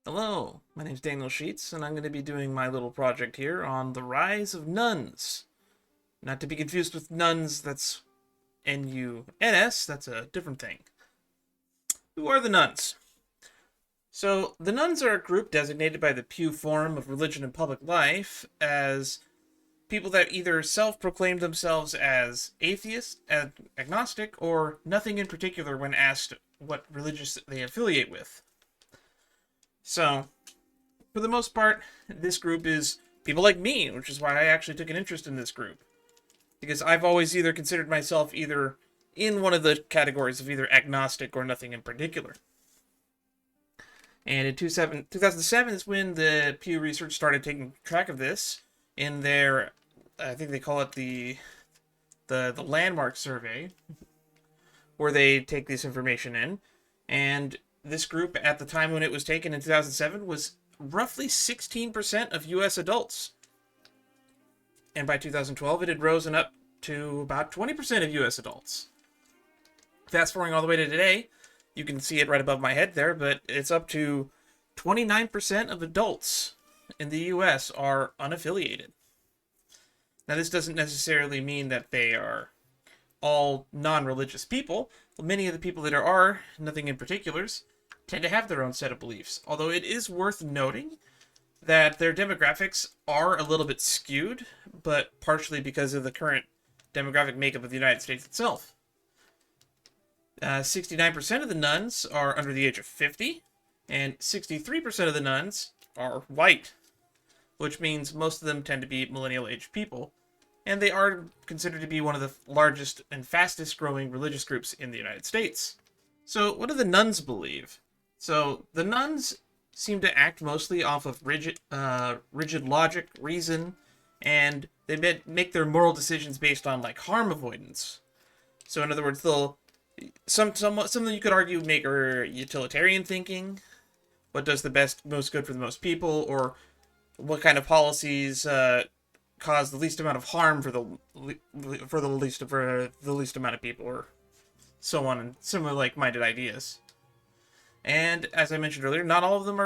Hello, my name's Daniel Sheets, and I'm going to be doing my little project here on the rise of nuns. Not to be confused with nuns, that's N-U-N-S, that's a different thing. Who are the nuns? So, the nuns are a group designated by the Pew Forum of Religion and Public Life as people that either self-proclaim themselves as atheist, agnostic, or nothing in particular when asked what religious they affiliate with. So, for the most part, this group is people like me, which is why I actually took an interest in this group. Because I've always either considered myself either in one of the categories of either agnostic or nothing in particular. And in 2007 is when the Pew Research started taking track of this in their, I think they call it the landmark survey, where they take this information in. And this group, at the time when it was taken in 2007, was roughly 16% of U.S. adults. And by 2012, it had risen up to about 20% of U.S. adults. Fast forwarding all the way to today, you can see it right above my head there, but it's up to 29% of adults in the U.S. are unaffiliated. Now, this doesn't necessarily mean that they are all non-religious people. Many of the people that are, nothing in particulars, tend to have their own set of beliefs. Although it is worth noting that their demographics are a little bit skewed, but partially because of the current demographic makeup of the United States itself. 69% of the nuns are under the age of 50, and 63% of the nuns are white, which means most of them tend to be millennial-aged people, and they are considered to be one of the largest and fastest growing religious groups in the United States. So, what do the nuns believe? So, the nuns seem to act mostly off of rigid logic, reason, and they make their moral decisions based on like harm avoidance. So, in other words, they'll something you could argue make are utilitarian thinking. What does the most good for the most people, or what kind of policies cause the least amount of harm for the least amount of people, or so on, and similar like-minded ideas. And as I mentioned earlier, not all of them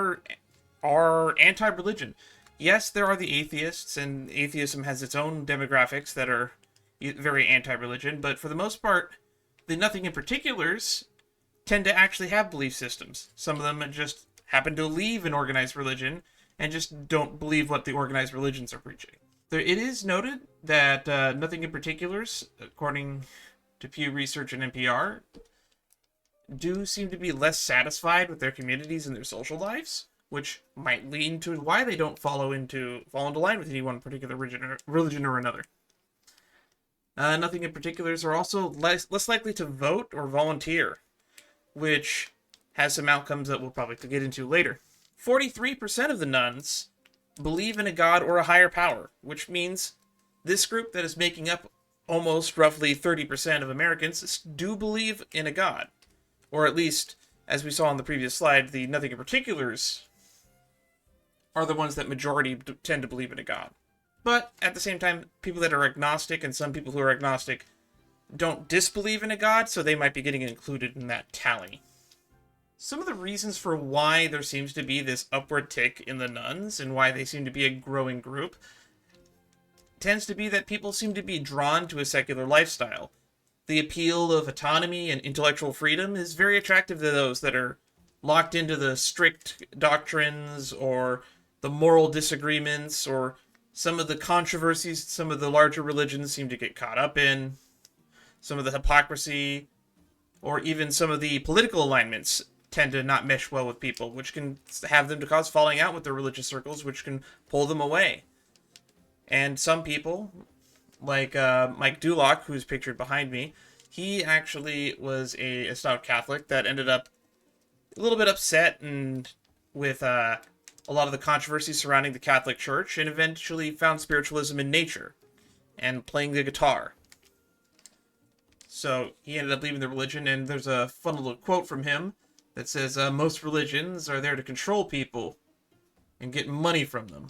are anti-religion. Yes, there are the atheists, and atheism has its own demographics that are very anti-religion, but for the most part, the nothing in particulars tend to actually have belief systems. Some of them just happen to believe in organized religion and just don't believe what the organized religions are preaching. It is noted that nothing in particulars, according to Pew Research and NPR, do seem to be less satisfied with their communities and their social lives, which might lead to why they don't fall into line with any one particular religion or another. Nothing in particulars are also less likely to vote or volunteer, which has some outcomes that we'll probably get into later. 43% of the nuns believe in a god or a higher power, which means this group that is making up almost roughly 30% of Americans do believe in a god. Or at least, as we saw on the previous slide, the nothing in particulars are the ones that majority tend to believe in a god. But at the same time, people that are agnostic and some people who are agnostic don't disbelieve in a god, so they might be getting included in that tally. Some of the reasons for why there seems to be this upward tick in the nuns and why they seem to be a growing group tends to be that people seem to be drawn to a secular lifestyle. The appeal of autonomy and intellectual freedom is very attractive to those that are locked into the strict doctrines or the moral disagreements or some of the controversies some of the larger religions seem to get caught up in, some of the hypocrisy, or even some of the political alignments tend to not mesh well with people, which can have them to cause falling out with their religious circles, which can pull them away. And some people, like Mike Dulock, who's pictured behind me, he actually was a stout Catholic that ended up a little bit upset and with a lot of the controversy surrounding the Catholic Church, and eventually found spiritualism in nature and playing the guitar. So he ended up leaving the religion, and there's a fun little quote from him that says, most religions are there to control people and get money from them.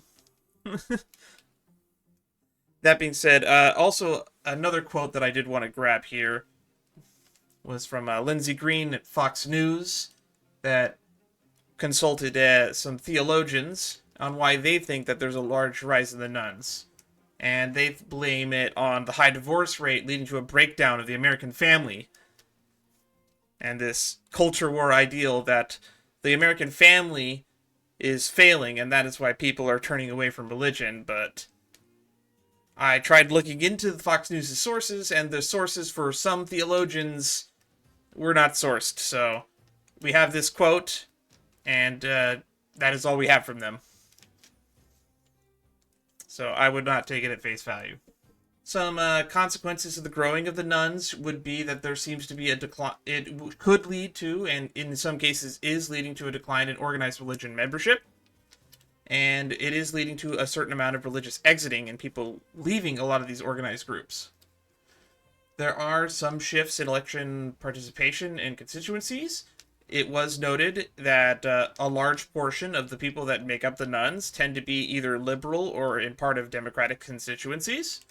That being said, also another quote that I did want to grab here was from Lindsey Green at Fox News, that consulted some theologians on why they think that there's a large rise in the nuns. And they blame it on the high divorce rate leading to a breakdown of the American family. And this culture war ideal that the American family is failing, and that is why people are turning away from religion. But I tried looking into the Fox News' sources, and the sources for some theologians were not sourced. So we have this quote, and that is all we have from them. So I would not take it at face value. Some consequences of the growing of the nuns would be that there seems to be a decline. It could lead to, and in some cases is leading to, a decline in organized religion membership. And it is leading to a certain amount of religious exiting and people leaving a lot of these organized groups. There are some shifts in election participation in constituencies. It was noted that a large portion of the people that make up the nuns tend to be either liberal or in part of Democratic constituencies.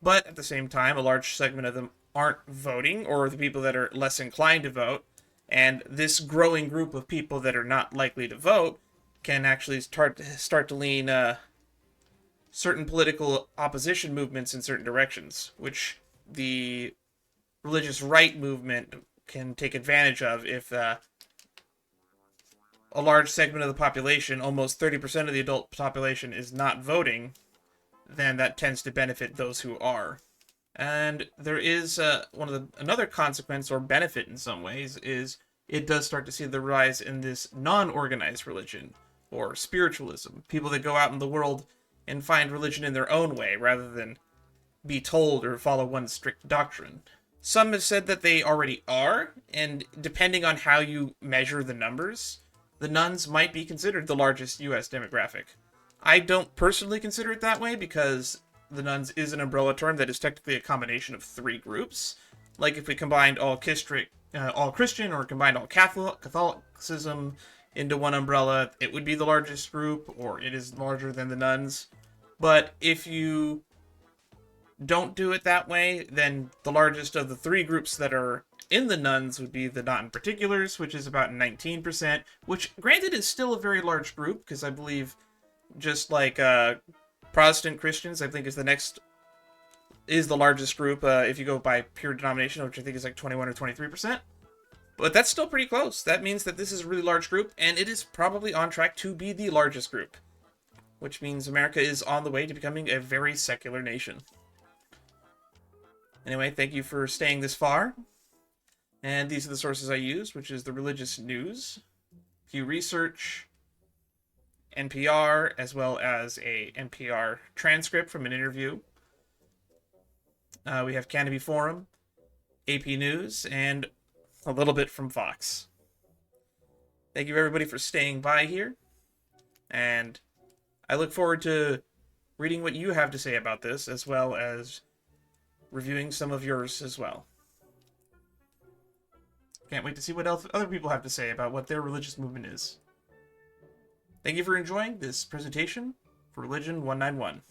But at the same time, a large segment of them aren't voting, or the people that are less inclined to vote. And this growing group of people that are not likely to vote can actually start to lean certain political opposition movements in certain directions, which the religious right movement can take advantage of if a large segment of the population, almost 30% of the adult population, is not voting. Then that tends to benefit those who are. And there is another consequence or benefit in some ways is it does start to see the rise in this non-organized religion or spiritualism. People that go out in the world and find religion in their own way rather than be told or follow one strict doctrine. Some have said that they already are, and depending on how you measure the numbers, the nuns might be considered the largest U.S. demographic. I don't personally consider it that way because the nuns is an umbrella term that is technically a combination of three groups. Like if we combined all Christian or combined all Catholicism into one umbrella, it would be the largest group, or it is larger than the nuns. But if you don't do it that way, then the largest of the three groups that are in the nuns would be the not-in-particulars, which is about 19%, which, granted, is still a very large group, because I believe just like Protestant Christians, I think is the largest group if you go by pure denomination, which I think is like 21 or 23%. But that's still pretty close. That means that this is a really large group, and it is probably on track to be the largest group, which means America is on the way to becoming a very secular nation. Anyway, thank you for staying this far. And these are the sources I used, which is the Religious News, Pew Research, NPR, as well as a NPR transcript from an interview. We have Canopy Forum, AP News, and a little bit from Fox. Thank you everybody for staying by here, and I look forward to reading what you have to say about this, as well as reviewing some of yours as well. Can't wait to see what else other people have to say about what their religious movement is. Thank you for enjoying this presentation for Religion 191.